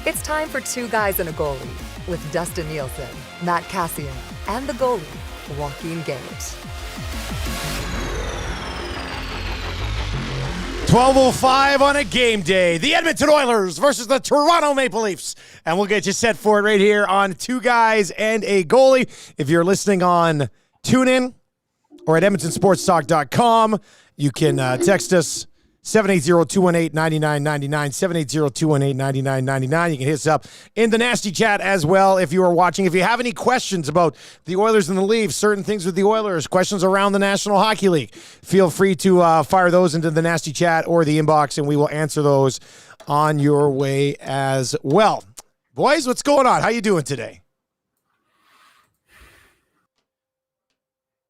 It's time for Two Guys and a Goalie with Dustin Nielson, Matt Kassian, and the goalie, Joaquin Gage. 12:05 on a game day. The Edmonton Oilers versus the Toronto Maple Leafs. And we'll get you set for it right here on Two Guys and a Goalie. If you're listening on TuneIn or at EdmontonSportsTalk.com, you can text us 780-218-9999, 780-218-9999. You can hit us up in the nasty chat as well if you are watching. If you have any questions about the Oilers and the Leafs, certain things with the Oilers, questions around the National Hockey League, feel free to fire those into the nasty chat or the inbox, and we will answer those on your way as well. Boys, what's going on? How you doing today?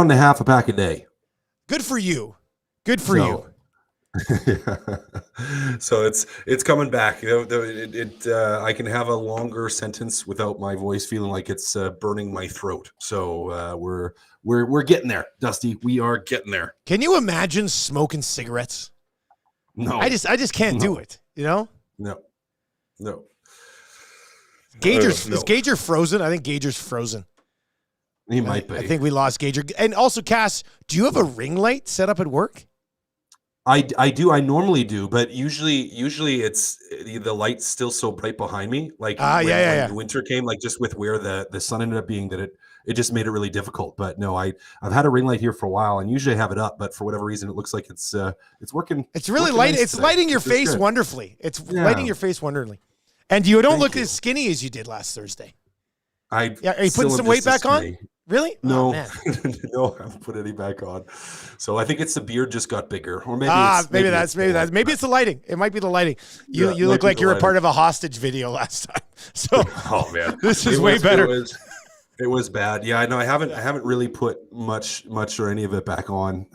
1.5 a pack a day. Good for you. Good for you. So it's coming back. You know, I can have a longer sentence without my voice feeling like it's burning my throat. So we're getting there, Dusty. We are getting there. Can you imagine smoking cigarettes? No, I just can't do it. You know? No. Gager's No. Is Gager frozen? I think Gager's frozen. He might be. I think we lost Gager. And also, Cass, do you have a ring light set up at work? I do. I normally do, but usually it's the light's still so bright behind me. Like when winter came, like just with where the sun ended up being, that it just made it really difficult. But no, I've had a ring light here for a while, and usually I have it up, but for whatever reason, it looks like it's working. It's really light. Nice it's today. lighting your It's face good. wonderfully. It's lighting your face wonderfully, and you don't Thank look you. as skinny as you did last Thursday. Are you putting some weight back on? Really? No, Oh, man. no, I haven't put any back on. So I think it's the beard just got bigger, or maybe maybe it's the lighting. It might be the lighting. You look like you're a part of a hostage video last time. So oh man, this is way better. It was bad. Yeah, I know. I haven't really put much or any of it back on.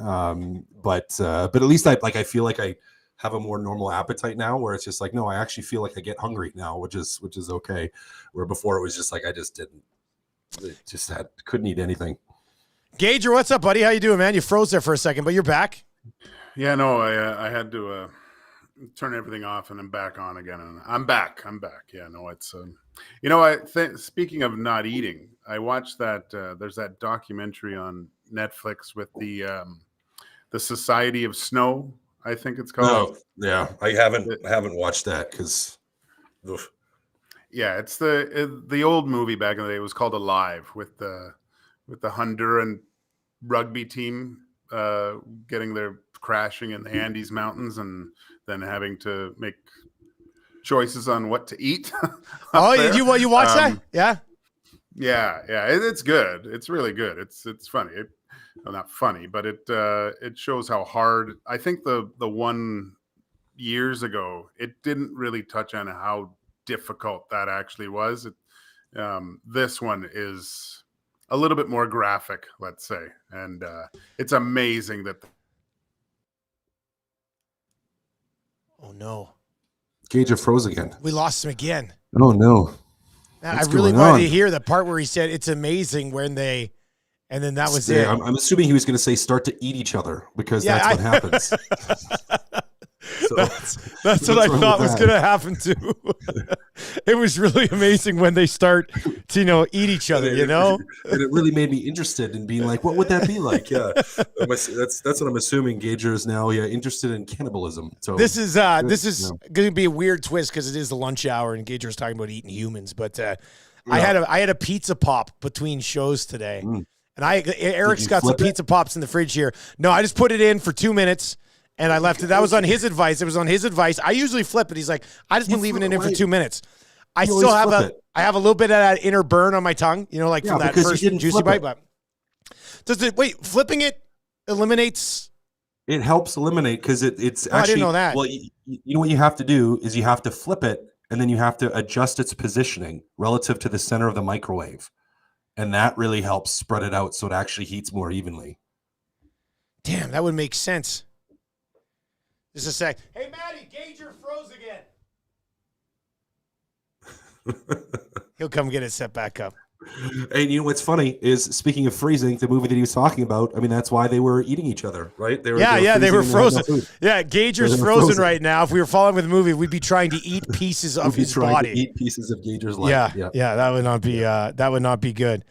But at least I feel like I have a more normal appetite now, where it's just like, no, I actually feel like I get hungry now, which is okay. Where before it was just like I just couldn't eat anything. Gager, what's up, buddy? How you doing, man? You froze there for a second, but you're back. Yeah, no, I had to turn everything off, and I'm back on again. And I'm back. Yeah, no, it's speaking of not eating, I watched that. There's that documentary on Netflix with the Society of Snow, I think it's called. Oh, yeah, I haven't watched that because. Yeah, it's the old movie back in the day. It was called Alive, with the Honduran rugby team getting their crashing in the Andes Mountains, and then having to make choices on what to eat. Oh, did you watch that? Yeah. Yeah, it's good. It's really good. It's funny. Well, not funny, but it shows how hard. I think the one years ago, it didn't really touch on how difficult that actually was. This one is a little bit more graphic, let's say, and it's amazing that. Oh no, Gage froze again. we lost him again. Oh no. I really wanted to hear the part where he said it's amazing when they, and then that was it. I'm assuming he was going to say start to eat each other, because that's what happens. So, that's what I thought was going to happen too. It was really amazing when they start to eat each other. And it really made me interested in being like, what would that be like? Yeah, that's what I'm assuming. Gager is now interested in cannibalism. So this is going to be a weird twist because it is the lunch hour and Gager is talking about eating humans. But I had a pizza pop between shows today, and Eric's got some pizza pops in the fridge here. No, I just put it in for 2 minutes. And I left it. That was on his advice. It was on his advice. I usually flip it. He's like, I just been leaving it in for 2 minutes. I still have I have a little bit of that inner burn on my tongue, like from that first juicy bite. But flipping it eliminates. It helps eliminate, because it's actually. I didn't know that. Well, you know what you have to do is you have to flip it, and then you have to adjust its positioning relative to the center of the microwave, and that really helps spread it out so it actually heats more evenly. Damn, that would make sense. Just a sec. Hey, Maddie, Gager froze again. He'll come get it set back up. And you know what's funny is, speaking of freezing, the movie that he was talking about, I mean, that's why they were eating each other, right? They were frozen. Yeah, Gager's frozen right now. If we were following with the movie, we'd be trying to eat pieces of his body. Eat pieces of Gager's life. Yeah, that would not be good.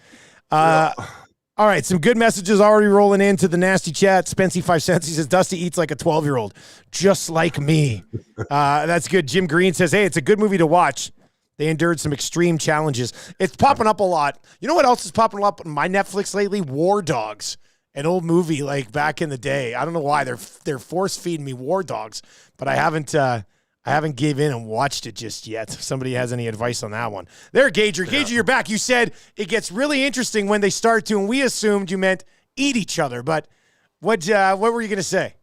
All right, some good messages already rolling into the nasty chat. Spency 5 cents. He says, Dusty eats like a 12-year-old, just like me. That's good. Jim Green says, hey, it's a good movie to watch. They endured some extreme challenges. It's popping up a lot. You know what else is popping up on my Netflix lately? War Dogs, an old movie like back in the day. I don't know why they're force feeding me War Dogs, but I haven't gave in and watched it just yet. If somebody has any advice on that one. There, Gager. Yeah. Gager, you're back. You said it gets really interesting when they start to, and we assumed you meant eat each other. But what were you going to say?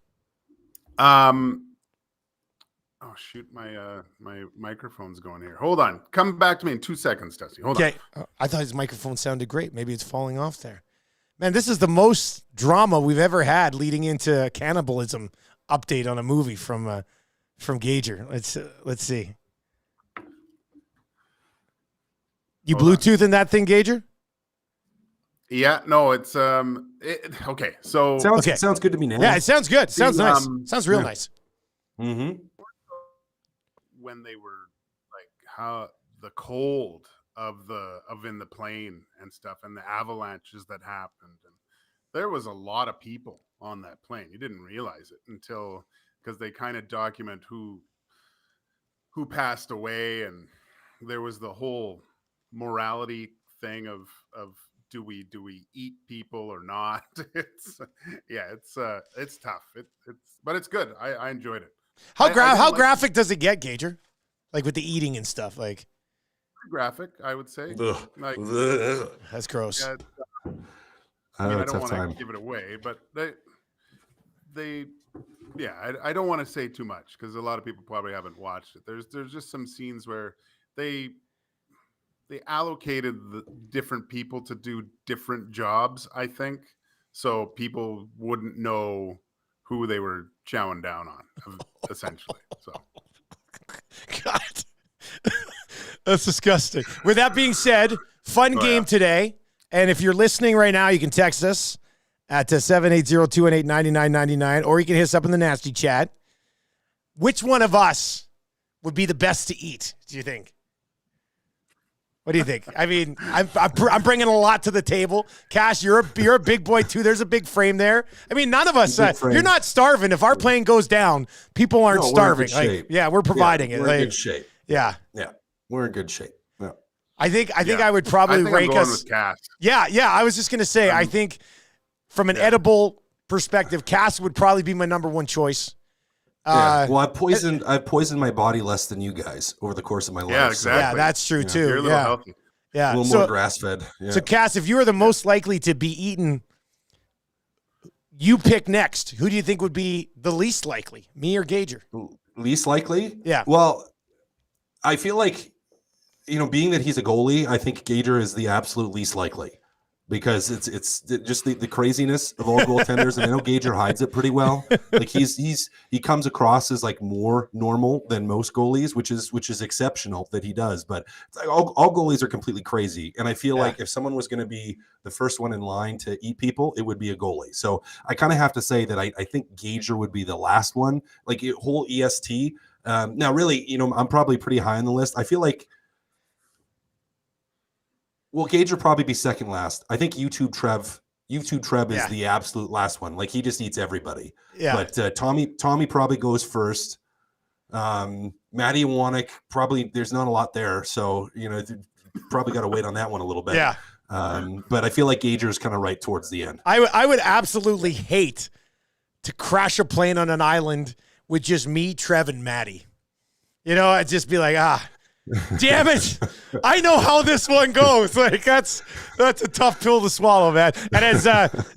Oh, shoot, my microphone's going here. Hold on. Come back to me in 2 seconds, Dusty. Hold on. I thought his microphone sounded great. Maybe it's falling off there. Man, this is the most drama we've ever had leading into a cannibalism update on a movie from Gager. Let's see. You Bluetoothing that thing, Gager? Yeah, no, it's okay. So sounds good to me now. Yeah, it sounds good. Sounds nice. Sounds real nice. Mm-hmm. When they were like how the cold of in the plane and stuff, and the avalanches that happened, and there was a lot of people on that plane. You didn't realize it until, because they kind of document who passed away, and there was the whole morality thing of do we eat people or not? It's tough. But it's good. I enjoyed it. How graphic does it get, Gager? Like with the eating and stuff, like graphic, I would say. Like, that's gross. Yeah, I don't want to give it away, but I don't want to say too much because a lot of people probably haven't watched it. There's just some scenes where they allocated the different people to do different jobs, I think, so people wouldn't know who they were chowing down on, essentially. So, God, that's disgusting. With that being said, fun game today. And if you're listening right now, you can text us at 780-218-9999, or you can hit us up in the nasty chat. Which one of us would be the best to eat, do you think? What do you think? I mean, I'm bringing a lot to the table. Cash, you're a big boy too. There's a big frame there. I mean, none of us. You're not starving. If our plane goes down, people aren't starving. We're providing it. We're in good shape. Yeah, we're in good shape. Yeah. I think I would probably rank us. With Cass. Yeah. I was just gonna say. I think from an edible perspective, Cass would probably be my number one choice. Well, I've poisoned my body less than you guys over the course of my life. Yeah, exactly. Yeah, that's true too. You're a little healthy. Yeah, a little more grass-fed. Yeah. So, Cass, if you were the most likely to be eaten, you pick next. Who do you think would be the least likely, me or Gager? Least likely? Yeah. Well, I feel like, being that he's a goalie, I think Gager is the absolute least likely. Because it's just the craziness of all goaltenders, and I know Gager hides it pretty well. Like he comes across as like more normal than most goalies, which is exceptional that he does. But it's like all goalies are completely crazy, and I feel like if someone was going to be the first one in line to eat people, it would be a goalie. So I kind of have to say that I think Gager would be the last one. Like whole EST. Now, really, I'm probably pretty high on the list. I feel like. Well, Gage will probably be second last. I think YouTube Trev is the absolute last one. Like he just eats everybody. Yeah. But Tommy probably goes first. Matty and Wanek, probably there's not a lot there, so probably got to wait on that one a little bit. Yeah. But I feel like Gager is kind of right towards the end. I would absolutely hate to crash a plane on an island with just me, Trev, and Matty. I'd just be like, damn it. I know how this one goes. Like that's a tough pill to swallow, man. And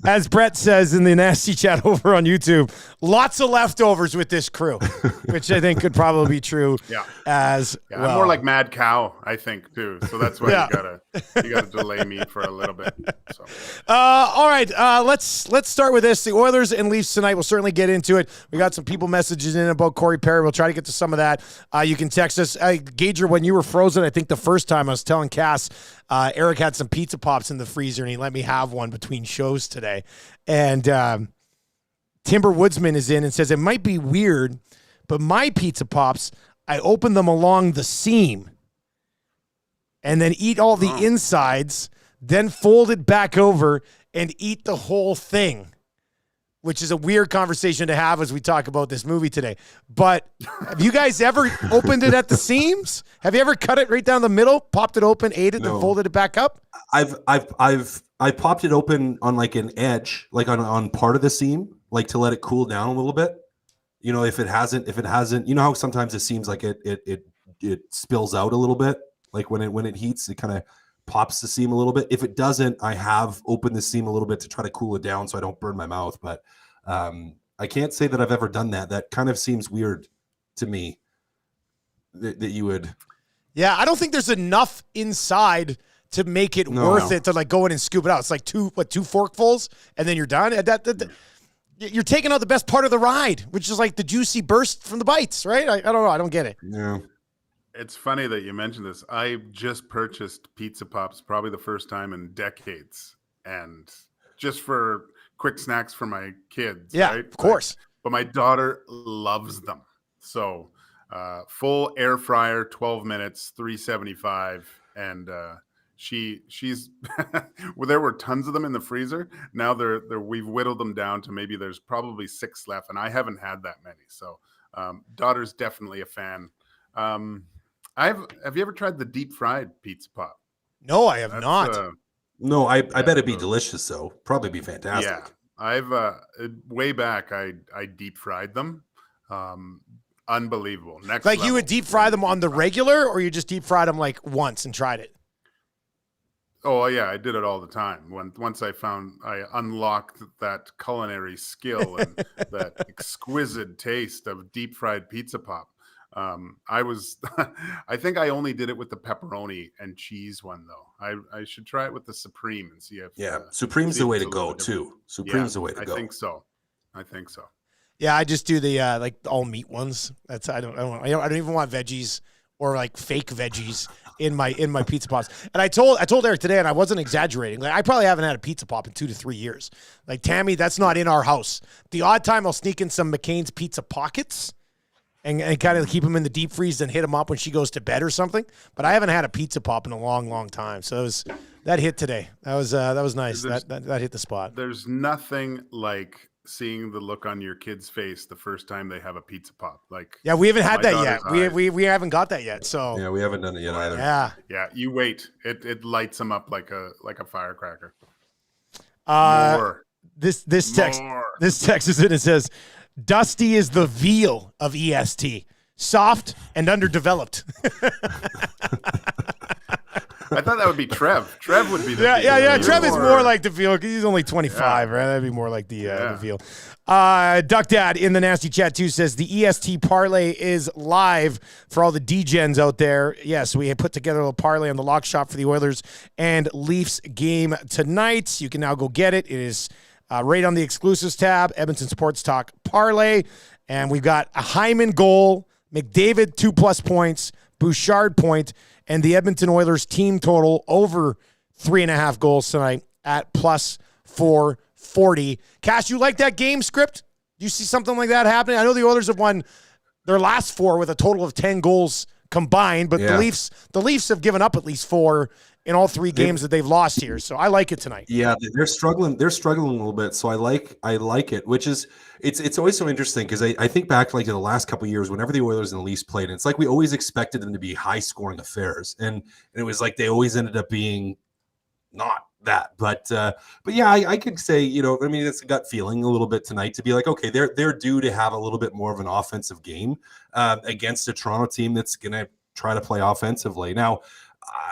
as Brett says in the nasty chat over on YouTube, lots of leftovers with this crew, which I think could probably be true as well. I'm more like Mad Cow, I think, too. So that's why you gotta delay me for a little bit. So all right. Let's start with this. The Oilers and Leafs tonight. We'll certainly get into it. We got some people messages in about Corey Perry. We'll try to get to some of that. You can text us. Gager, when when you were frozen, I think the first time I was telling Cass, Eric had some pizza pops in the freezer and he let me have one between shows today. And Timber Woodsman is in and says, it might be weird, but my pizza pops, I open them along the seam and then eat all the insides, then fold it back over and eat the whole thing, which is a weird conversation to have as we talk about this movie today. But have you guys ever opened it at the seams? Have you ever cut it right down the middle, popped it open, ate it, then folded it back up? I popped it open on like an edge, like on part of the seam, like to let it cool down a little bit. You know, if it hasn't, you know how sometimes it seems like it spills out a little bit, like when it heats, it kind of pops the seam a little bit. If it doesn't, I have opened the seam a little bit to try to cool it down so I don't burn my mouth. But I can't say that I've ever done that. That kind of seems weird to me that you would. Yeah, I don't think there's enough inside to make it worth it to like go in and scoop it out. It's like two forkfuls and then you're done. You're taking out the best part of the ride, which is like the juicy burst from the bites, right? I don't know. I don't get it. Yeah. It's funny that you mentioned this. I just purchased pizza pops, probably the first time in decades, and just for quick snacks for my kids. Yeah, right? Of course. But my daughter loves them. So full air fryer, 12 minutes, 375, and she's well, there were tons of them in the freezer. Now we've whittled them down to maybe there's probably 6 left, and I haven't had that many. So daughter's definitely a fan. Have you ever tried the deep fried pizza pop? No, I have not. No, I bet it'd be delicious though. Probably be fantastic. Yeah, I've way back I deep fried them. Unbelievable. Next like level. You would deep fry them on the regular, or you just deep fried them like once and tried it? Oh yeah, I did it all the time. Once I unlocked that culinary skill and that exquisite taste of deep fried pizza pop. I think I only did it with the pepperoni and cheese one though. I should try it with the Supreme and see if Supreme's the way to go too. Supreme's the way to go. I think so. Yeah, I just do the like all meat ones. That's I don't even want veggies or like fake veggies in my pizza pops. And I told Eric today, and I wasn't exaggerating. Like I probably haven't had a pizza pop in 2 to 3 years. Like Tammy, that's not in our house. The odd time I'll sneak in some McCain's pizza pockets. And kind of keep them in the deep freeze and hit them up when she goes to bed or something. But I haven't had a pizza pop in a long, long time. So that hit today. That was nice. That hit the spot. There's nothing like seeing the look on your kid's face the first time they have a pizza pop. Like we haven't had that yet. We haven't got that yet. So yeah, we haven't done it yet either. Yeah. You wait. It lights them up like a firecracker. This text is in. It says, Dusty is the veal of EST, soft and underdeveloped. I thought that would be Trev. Trev would be the veal. Yeah. Trev is more like the veal because he's only 25, right? That'd be more like the veal. Duck Dad in the nasty chat too says the EST parlay is live for all the D-gens out there. Yes, we put together a little parlay on the lock shop for the Oilers and Leafs game tonight. You can now go get it. It is right on the exclusives tab, Edmonton Sports Talk parlay. And we've got a Hyman goal, McDavid 2+ points, Bouchard point, and the Edmonton Oilers team total over 3.5 goals tonight at +440. Cass, you like that game script? Do you see something like that happening? I know the Oilers have won their last 4 with a total of 10 goals combined, but the Leafs have given up at least 4 in all 3 games that they've lost here. So I like it tonight. Yeah, they're struggling. They're struggling a little bit. So I like it, which is it's always so interesting because I think back like in the last couple of years, whenever the Oilers and the Leafs played, it's like we always expected them to be high scoring affairs. And it was like they always ended up being not that. But yeah, I could say, I mean, it's a gut feeling a little bit tonight to be like, okay, they're due to have a little bit more of an offensive game against a Toronto team that's going to try to play offensively. Now,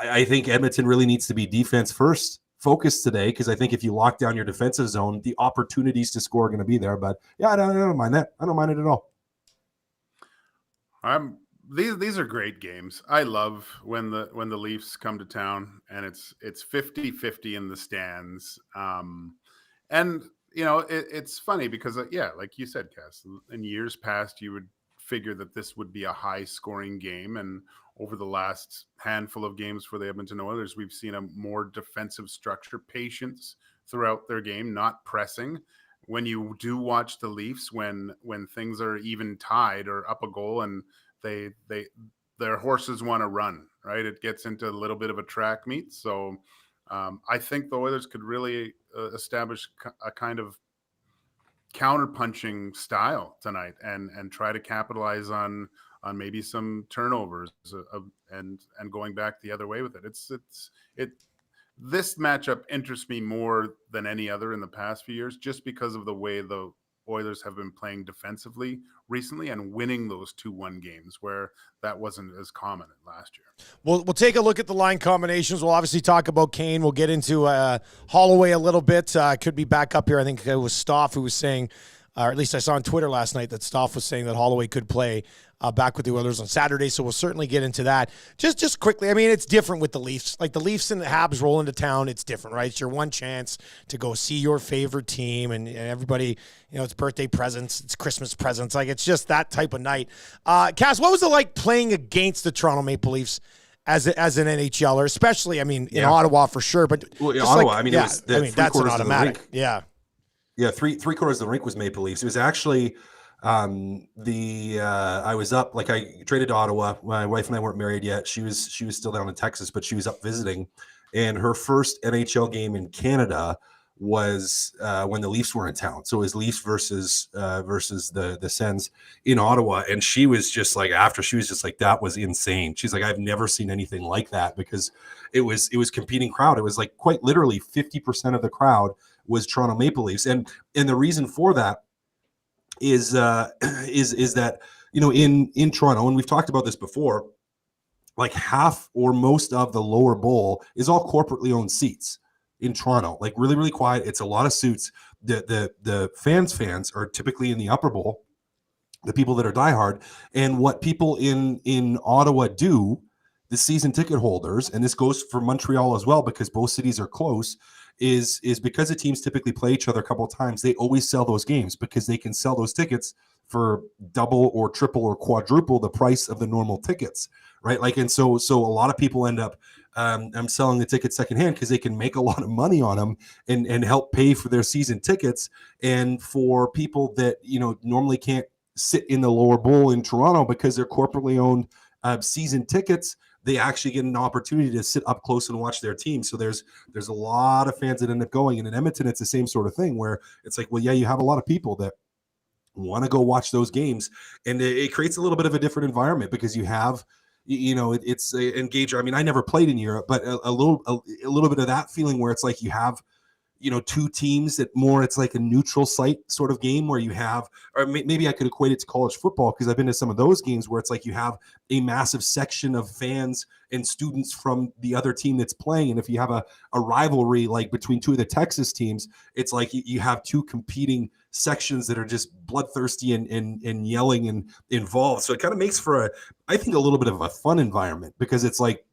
I think Edmonton really needs to be defense first focused today because I think if you lock down your defensive zone, the opportunities to score are going to be there. But yeah, I don't mind that. I don't mind it at all. These are great games. I love when the Leafs come to town and it's 50-50 in the stands. And it's funny because like you said, Cass, in years past you would figure that this would be a high scoring game, and over the last handful of games for the Edmonton Oilers, we've seen a more defensive structure, patience throughout their game, not pressing. When you do watch the Leafs, when things are even tied or up a goal and their horses want to run, right? It gets into a little bit of a track meet. So I think the Oilers could really establish a kind of counter-punching style tonight and try to capitalize on maybe some turnovers and going back the other way with it. This matchup interests me more than any other in the past few years, just because of the way the Oilers have been playing defensively recently and winning those 2-1 games where that wasn't as common last year. We'll take a look at the line combinations. We'll obviously talk about Kane. We'll get into Holloway a little bit. Could be back up here. I think it was Stoff who was saying, or at least I saw on Twitter last night that Stoff was saying that Holloway could play back with the Oilers on Saturday, so we'll certainly get into that. Just quickly, I mean, it's different with the Leafs. Like the Leafs and the Habs roll into town, it's different, right? It's your one chance to go see your favorite team, and everybody, it's birthday presents, it's Christmas presents. Like, it's just that type of night. Cass, what was it like playing against the Toronto Maple Leafs as an NHLer, especially, I mean, in Ottawa for sure, but Ottawa, I mean, it was that's an automatic. Yeah, three quarters of the rink was Maple Leafs. It was actually I was up, like, I traded to Ottawa. My wife and I weren't married yet. She was still down in Texas, but she was up visiting, and her first NHL game in Canada was when the Leafs were in town. So it was Leafs versus the Sens in Ottawa, and she was just like, that was insane. She's like, I've never seen anything like that, because it was competing crowd. It was like quite literally 50% of the crowd was Toronto Maple Leafs, and the reason for that is that, in Toronto, and we've talked about this before, like half or most of the lower bowl is all corporately owned seats in Toronto, like really, really quiet. It's a lot of suits. The fans are typically in the upper bowl, the people that are diehard. And what people in Ottawa do, the season ticket holders, and this goes for Montreal as well, because both cities are close, is because the teams typically play each other a couple of times, they always sell those games because they can sell those tickets for double or triple or quadruple the price of the normal tickets, right? Like, and so a lot of people end up selling the tickets secondhand because they can make a lot of money on them and help pay for their season tickets. And for people that normally can't sit in the lower bowl in Toronto because they're corporately owned season tickets, they actually get an opportunity to sit up close and watch their team. So there's a lot of fans that end up going. And in Edmonton, it's the same sort of thing where it's like, well, yeah, you have a lot of people that want to go watch those games, and it creates a little bit of a different environment because you have, it's Gage. I mean, I never played in Europe, but a little bit of that feeling where it's like you have, two teams that more, it's like a neutral site sort of game where you have, or maybe I could equate it to college football, because I've been to some of those games where it's like you have a massive section of fans and students from the other team that's playing. And if you have a rivalry, like between two of the Texas teams, it's like you have two competing sections that are just bloodthirsty and yelling and involved. So it kind of makes for I think, a little bit of a fun environment, because it's like,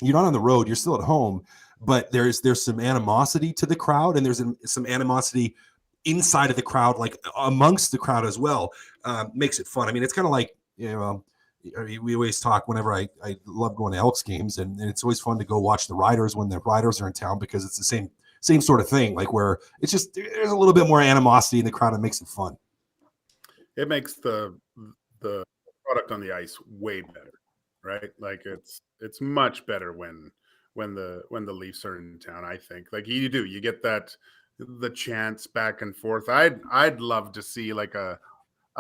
you're not on the road, you're still at home, but there's some animosity to the crowd, and there's some animosity inside of the crowd, like amongst the crowd as well. Makes it fun. I mean, it's kind of like, we always talk whenever I love going to Elks games, and it's always fun to go watch the Riders when the Riders are in town, because it's the same sort of thing, like where it's just, there's a little bit more animosity in the crowd. It makes it fun. It makes the product on the ice way better, right? Like it's much better when the Leafs are in town. I think, like, you get the chants back and forth. I'd love to see like a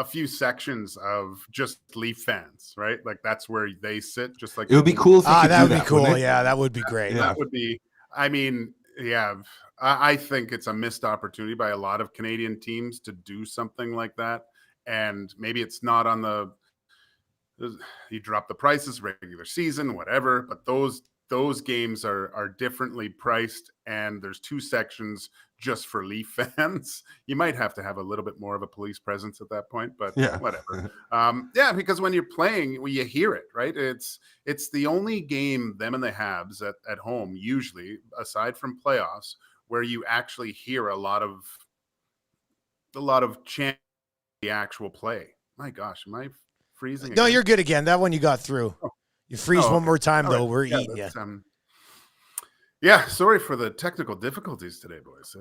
few sections of just Leaf fans, right? Like that's where they sit. Just like, it would be cool if that would be cool. Yeah, that would be great. That would be. I mean, yeah, I think it's a missed opportunity by a lot of Canadian teams to do something like that. And maybe it's not on you drop the prices regular season, whatever, but those games are differently priced, and there's two sections just for Leaf fans. You might have to have a little bit more of a police presence at that point, but whatever. Because when you're playing, you hear it, right? It's the only game, them and the Habs at home, usually, aside from playoffs, where you actually hear a lot of chant the actual play. My gosh, am I freezing again? No, you're good again. That one you got through. You freeze one more time, though. Right. We're eating you. Yeah, sorry for the technical difficulties today, boys.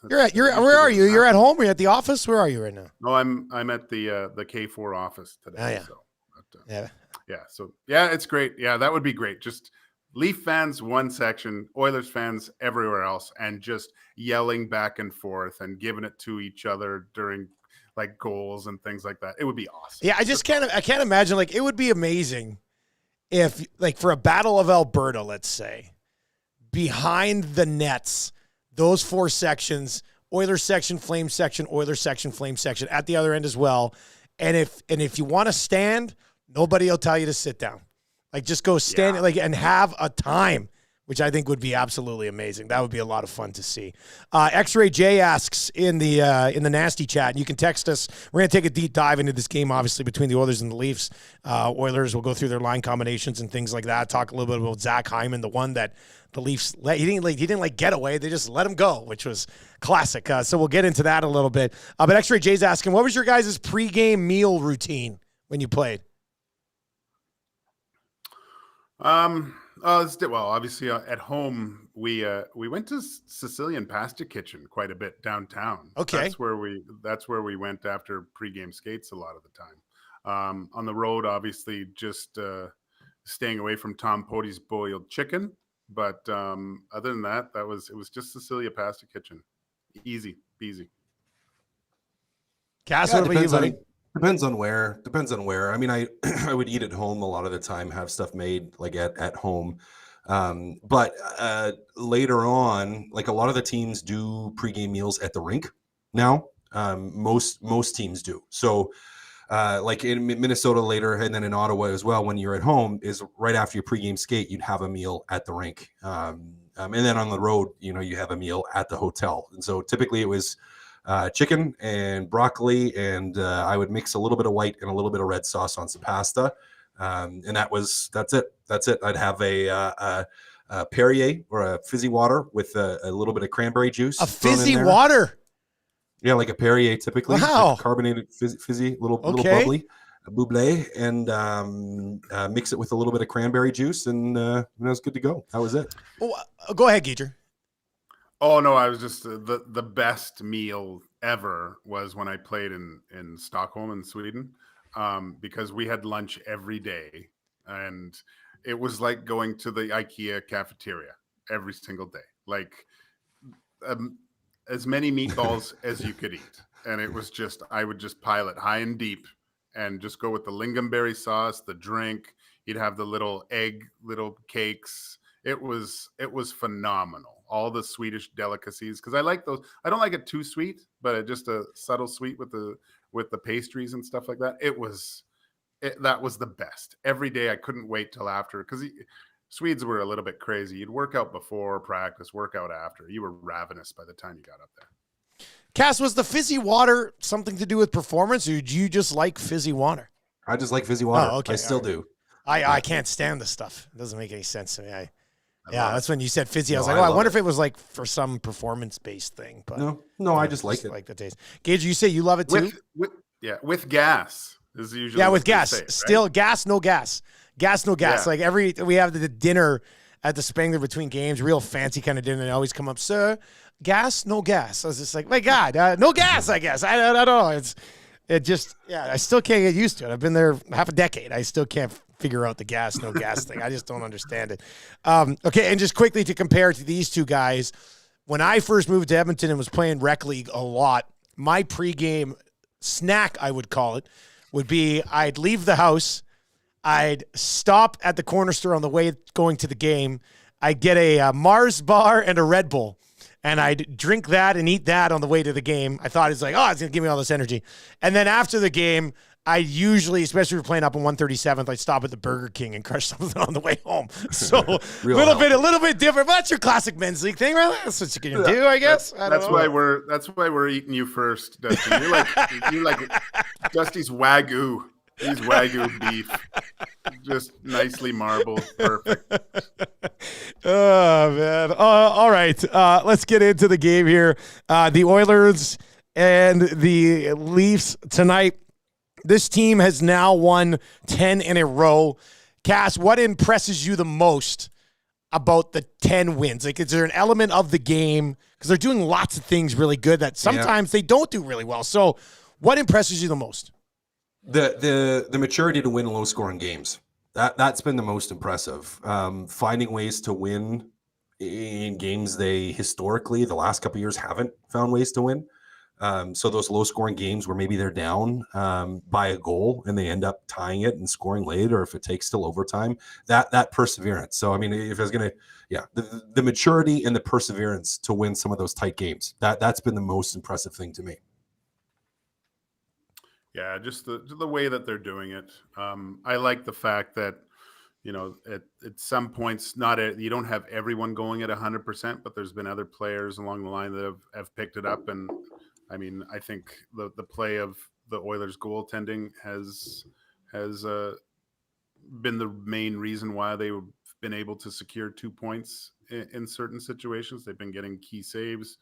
Where are you? You're at home? Or you're at the office? Where are you right now? No, I'm at the K4 office today. Oh, yeah. So, yeah. So it's great. Yeah, that would be great. Just Leaf fans one section, Oilers fans everywhere else, and just yelling back and forth and giving it to each other during like goals and things like that. It would be awesome. Yeah, I can't imagine. Like, it would be amazing if, like, for a Battle of Alberta, let's say, behind the nets, those 4 sections, Oilers section, Flames section, Oilers section, Flames section, at the other end as well. And if you want to stand, nobody will tell you to sit down. Like, just go stand and have a time, which I think would be absolutely amazing. That would be a lot of fun to see. X-Ray J asks in the nasty chat, and you can text us. We're going to take a deep dive into this game, obviously, between the Oilers and the Leafs. Oilers will go through their line combinations and things like that. Talk a little bit about Zach Hyman, the one that the Leafs he didn't get away. They just let him go, which was classic. So we'll get into that a little bit. But X-Ray J's asking, what was your guys' pregame meal routine when you played? Obviously at home we went to Sicilian Pasta Kitchen quite a bit downtown. Okay, that's where we went after pregame skates a lot of the time. On the road, obviously, just staying away from Tom Pody's boiled chicken. But other than that, it was just Sicilian Pasta Kitchen, easy peasy. Cass, what about you, buddy? Depends on where. I mean, I would eat at home a lot of the time, have stuff made like at home. But later on, like a lot of the teams do pregame meals at the rink now. Most teams do. So like in Minnesota later, and then in Ottawa as well, when you're at home, is right after your pregame skate, you'd have a meal at the rink. And then on the road, you have a meal at the hotel. And so typically it was chicken and broccoli, and I would mix a little bit of white and a little bit of red sauce on some pasta, and that's it. I'd have a Perrier or a fizzy water with a little bit of cranberry juice. A fizzy water? Yeah, like a Perrier typically. Wow. Like carbonated fizzy, little bubbly, a bubbly, and mix it with a little bit of cranberry juice, and it was good to go. That was it. Oh, go ahead, Gage. Oh no, I was just the best meal ever was when I played in Stockholm in Sweden, because we had lunch every day, and it was like going to the IKEA cafeteria every single day, like as many meatballs as you could eat, and it was just I would just pile it high and deep, and just go with the lingonberry sauce, the drink. You'd have the little cakes. It was phenomenal. All the Swedish delicacies, because I like those. I don't like it too sweet, but just a subtle sweet with the pastries and stuff like that. That was the best. Every day I couldn't wait till after, because Swedes were a little bit crazy. You'd work out before practice, work out after. You were ravenous by the time you got up there. Cass, was the fizzy water something to do with performance, or do you just like fizzy water? I just like fizzy water. Oh, okay. I still do. I can't stand this stuff. It doesn't make any sense to me. That's when you said fizzy. I was like, I wonder if it was like for some performance-based thing. But no, I just like it. Like the taste. Gage, you say you love it too? With gas is usually with gas. Say, right? Still gas, no gas. Gas, no gas. Yeah. Like we have the dinner at the Spangler between games, real fancy kind of dinner. They always come up, sir, gas, no gas. I was just like, my God, no gas, I guess. I don't know. I still can't get used to it. I've been there half a decade. I still can't figure out the gas, no gas thing. I just don't understand it. Okay, and just quickly to compare to these two guys, when I first moved to Edmonton and was playing rec league a lot, my pregame snack, I would call it, would be I'd leave the house, I'd stop at the corner store on the way going to the game, I'd get a Mars bar and a Red Bull, and I'd drink that and eat that on the way to the game. I thought it's like, it's going to give me all this energy. And then after the game, I usually, especially if we're playing up on 137th, I'd stop at the Burger King and crush something on the way home. So a little bit different. But that's your classic men's league thing, right? That's what you can do, I guess. That's why we're eating you first, Dustin. You're like Dusty's Wagyu. He's Wagyu beef, just nicely marbled, perfect. Oh man! All right, let's get into the game here. The Oilers and the Leafs tonight. This team has now won 10 in a row. Cass, what impresses you the most about the 10 wins? Like, is there an element of the game? Because they're doing lots of things really good that sometimes they don't do really well. So what impresses you the most? The maturity to win low-scoring games. That's been the most impressive. Finding ways to win in games they historically, the last couple of years, haven't found ways to win. So those low-scoring games where maybe they're down by a goal and they end up tying it and scoring late, or if it takes till overtime, that perseverance. So, I mean, if I was going to, the maturity and the perseverance to win some of those tight games, that's been the most impressive thing to me. Yeah, just the way that they're doing it. I like the fact that, at some points, you don't have everyone going at 100%, but there's been other players along the line that have picked it up. And I mean, I think the play of the Oilers goaltending has been the main reason why they've been able to secure 2 points in certain situations. They've been getting key saves,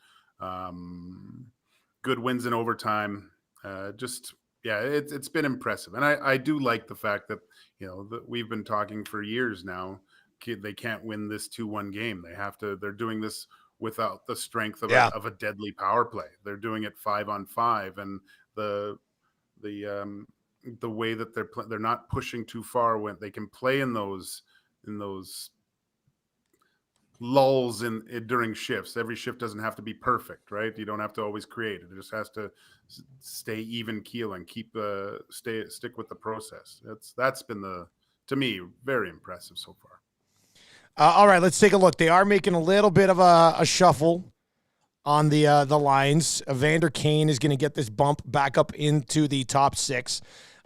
good wins in overtime. It's been impressive. And I do like the fact that, that we've been talking for years now. They can't win this 2-1 game. They're doing this without the strength of a deadly power play. They're doing it 5-on-5, and the way that they're not pushing too far when they can play in those lulls during shifts. Every shift doesn't have to be perfect, right? You don't have to always create it. It just has to stay even keel and stick with the process. That's been to me, very impressive so far. All right, let's take a look. They are making a little bit of a shuffle on the lines. Evander Kane is going to get this bump back up into the top 6.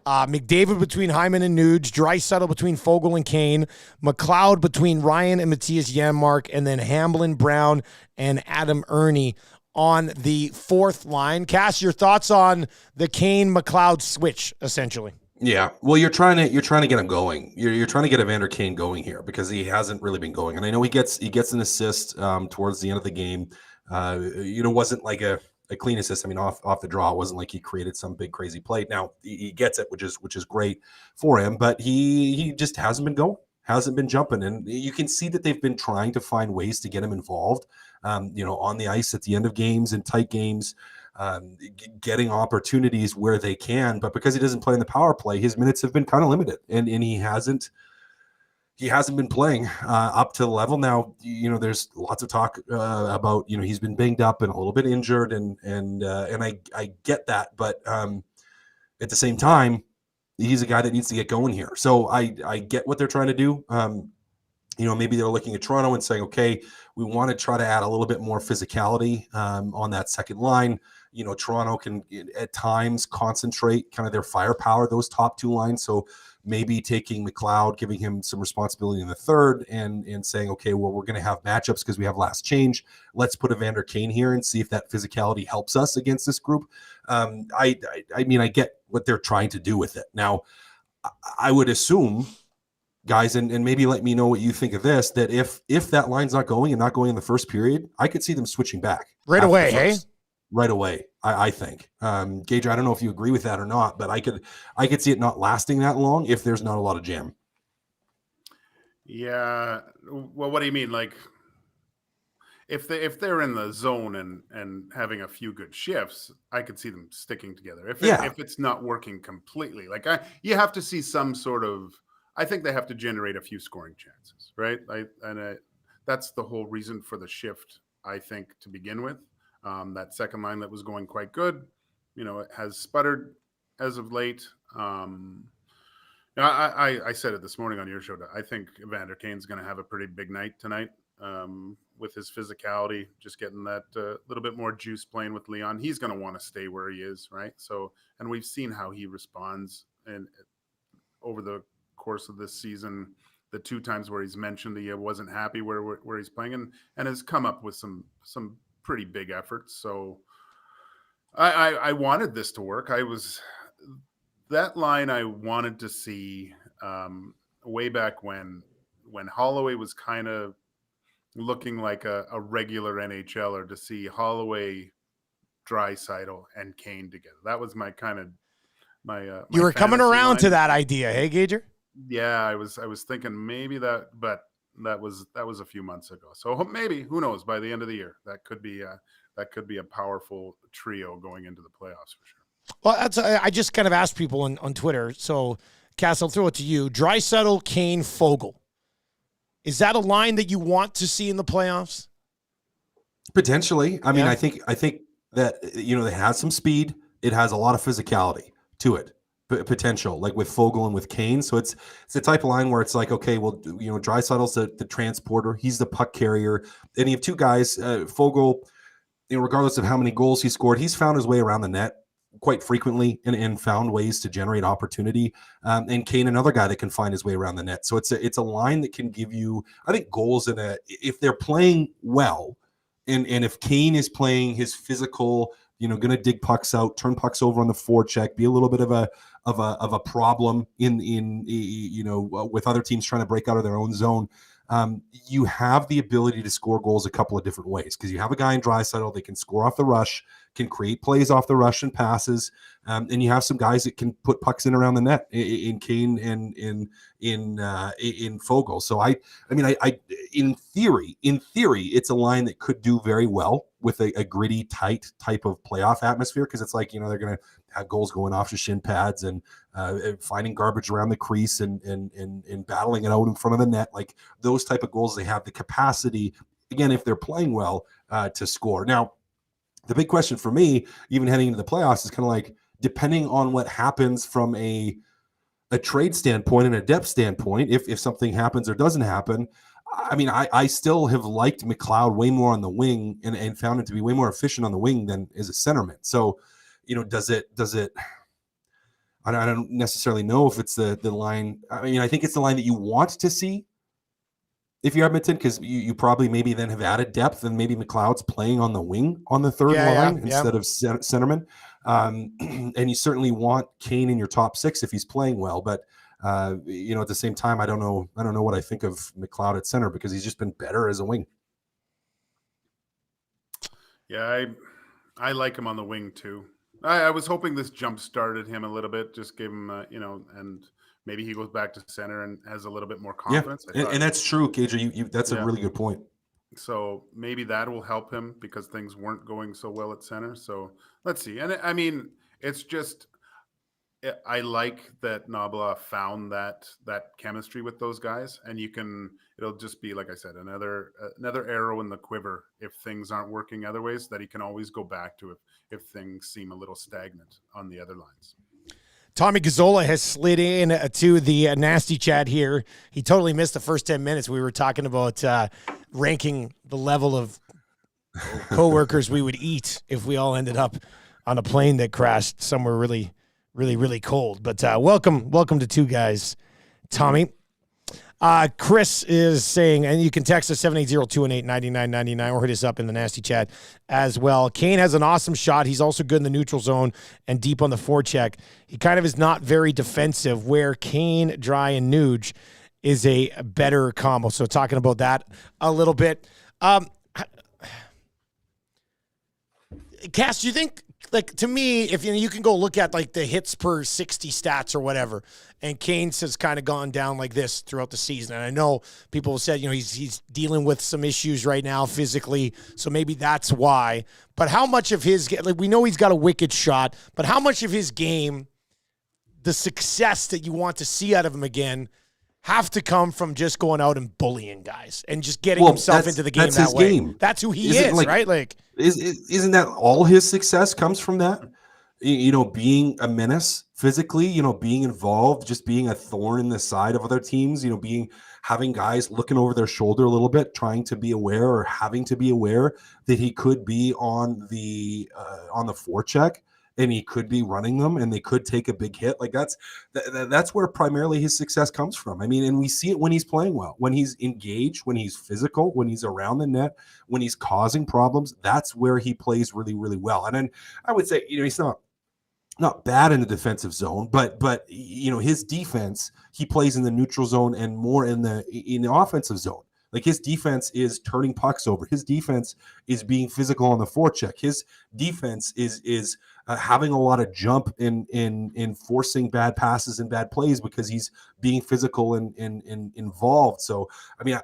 McDavid between Hyman and Nuge, Draisaitl between Fogle and Kane, McLeod between Ryan and Matthias Janmark, and then Hamblin, Brown, and Adam Ernie on the 4th line. Cass, your thoughts on the Kane-McLeod switch, essentially? Yeah, well, you're trying to get him going. You're trying to get Evander Kane going here because he hasn't really been going. And I know he gets an assist towards the end of the game. Wasn't like a clean assist. I mean, off the draw, it wasn't like he created some big crazy play. Now he gets it, which is great for him, but he just hasn't been going, hasn't been jumping, and you can see that they've been trying to find ways to get him involved. On the ice at the end of games and tight games. Getting opportunities where they can, but because he doesn't play in the power play, his minutes have been kind of limited, and he hasn't been playing up to the level. Now, there's lots of talk about, he's been banged up and a little bit injured, and I get that, but at the same time, he's a guy that needs to get going here. So I get what they're trying to do. Maybe they're looking at Toronto and saying, okay, we want to try to add a little bit more physicality on that second line. Toronto can at times concentrate kind of their firepower, those top 2 lines. So maybe taking McLeod, giving him some responsibility in the third and saying, okay, well, we're going to have matchups because we have last change. Let's put Evander Kane here and see if that physicality helps us against this group. I mean, I get what they're trying to do with it. Now, I would assume, guys, and maybe let me know what you think of this, that if that line's not going in the first period, I could see them switching back. Right away, hey? Right away, I think. Gage, I don't know if you agree with that or not, but I could see it not lasting that long if there's not a lot of jam. Yeah. Well, what do you mean? Like, if they're in the zone and having a few good shifts, I could see them sticking together. If it's not working completely, like you have to see some sort of. I think they have to generate a few scoring chances, right? That's the whole reason for the shift, I think, to begin with. That second line that was going quite good, it has sputtered as of late. I said it this morning on your show. I think Evander Kane's going to have a pretty big night tonight with his physicality, just getting that little bit more juice playing with Leon. He's going to want to stay where he is, right? So, and we've seen how he responds over the course of this season, the 2 times where he's mentioned he wasn't happy where he's playing and has come up with some pretty big efforts. So I wanted this to work. That line I wanted to see way back when Holloway was kind of looking like a regular NHLer, to see Holloway, Draisaitl, and Kane together. That was my kind of my you were coming around to that idea, hey, Gager? Yeah, I was thinking maybe that, but that was a few months ago. So maybe, who knows, by the end of the year, that could be a powerful trio going into the playoffs for sure. Well, I just kind of asked people on Twitter. So, Cass, I'll throw it to you. Draisaitl, Kane, Foegele. Is that a line that you want to see in the playoffs? Potentially. I mean, I think that, it has some speed. It has a lot of physicality to it, potential, like with Foegele and with Kane. So it's the type of line where it's like, okay, well, Draisaitl's the transporter. He's the puck carrier. And you have two guys, Foegele, regardless of how many goals he scored, he's found his way around the net quite frequently and found ways to generate opportunity. And Kane, another guy that can find his way around the net. So it's a line that can give you, I think, goals if they're playing well, and if Kane is playing his physical, going to dig pucks out, turn pucks over on the forecheck, be a little bit of a problem in with other teams trying to break out of their own zone. You have the ability to score goals a couple of different ways, because you have a guy in Draisaitl that can score off the rush, can create plays off the rush and passes, and you have some guys that can put pucks in around the net in Kane and in Foegele. So I mean, in theory, it's a line that could do very well with a gritty, tight type of playoff atmosphere, because it's like, they're going to have goals going off to shin pads and finding garbage around the crease and battling it out in front of the net. Like those type of goals, they have the capacity, again, if they're playing well, to score. Now, the big question for me, even heading into the playoffs, is kind of like, depending on what happens from a trade standpoint and a depth standpoint, if something happens or doesn't happen. I mean, I still have liked McLeod way more on the wing and found him to be way more efficient on the wing than as a centerman. So, does it? I don't necessarily know if it's the line. I mean, I think it's the line that you want to see if you're Edmonton, because you probably maybe then have added depth, and maybe McLeod's playing on the wing on the third line instead of centerman. And you certainly want Kane in your top six if he's playing well. But at the same time, I don't know what I think of McLeod at center, because he's just been better as a wing. Yeah, I like him on the wing too. I was hoping this jump started him a little bit, just gave him, and maybe he goes back to center and has a little bit more confidence. Yeah, and that's true, Gage. That's a really good point. So maybe that will help him, because things weren't going so well at center. So let's see. And I mean, it's just, I like that Nabla found that chemistry with those guys, and it'll just be, like I said, another arrow in the quiver if things aren't working other ways, that he can always go back to if things seem a little stagnant on the other lines. Tommy Gazzola has slid in to the nasty chat here. He totally missed the first 10 minutes. We were talking about ranking the level of coworkers we would eat if we all ended up on a plane that crashed somewhere really, really, really cold. But welcome to Two Guys, Tommy. Chris is saying, and you can text us 780-218-9999 or hit us up in the nasty chat as well. Kane has an awesome shot. He's also good in the neutral zone and deep on the forecheck. He kind of is not very defensive, where Kane, Dry, and Nuge is a better combo. So talking about that a little bit. Cass, do you think, like, to me, if you can go look at like the hits per 60 stats or whatever, and Kane's has kind of gone down like this throughout the season. And I know people have said, he's dealing with some issues right now physically, so maybe that's why. But how much of his, like, we know he's got a wicked shot, but how much of his game, the success that you want to see out of him again, have to come from just going out and bullying guys and just getting himself into the game that way? Game. That's who he is, right? Like, isn't that all his success comes from that? Being a menace physically, being involved, just being a thorn in the side of other teams, having guys looking over their shoulder a little bit, trying to be aware or having to be aware that he could be on the forecheck, and he could be running them, and they could take a big hit. Like that's where primarily his success comes from. I mean, and we see it when he's playing well, when he's engaged, when he's physical, when he's around the net, when he's causing problems. That's where he plays really, really well. And then I would say, he's not bad in the defensive zone, but his defense, he plays in the neutral zone and more in the offensive zone. Like, his defense is turning pucks over. His defense is being physical on the forecheck. His defense is having a lot of jump in forcing bad passes and bad plays because he's being physical and involved. So, I mean,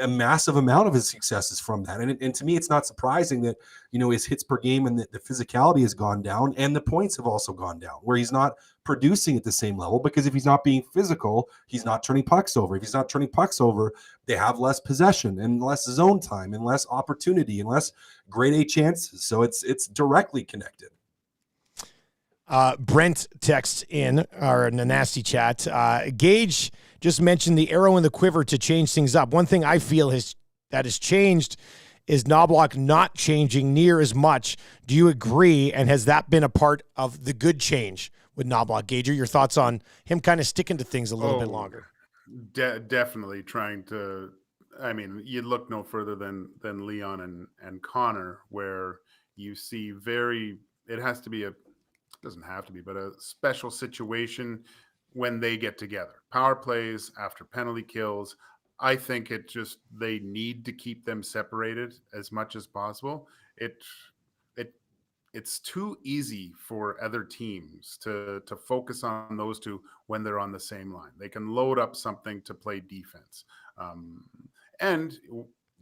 a massive amount of his success is from that. And to me, it's not surprising that, his hits per game and the physicality has gone down and the points have also gone down, where he's not producing at the same level, because if he's not being physical, he's not turning pucks over. If he's not turning pucks over, they have less possession and less zone time and less opportunity and less grade A chances. So it's directly connected. Brent texts in the nasty chat. Gage just mentioned the arrow in the quiver to change things up. One thing I feel that has changed is Knoblauch not changing near as much. Do you agree? And has that been a part of the good change with Knoblauch? Gage, your thoughts on him kind of sticking to things a little bit longer? Definitely trying to. I mean, you look no further than Leon and Connor, where you see it has to be doesn't have to be, but a special situation when they get together. Power plays after penalty kills. I think they need to keep them separated as much as possible. It's too easy for other teams to focus on those two when they're on the same line. They can load up something to play defense. And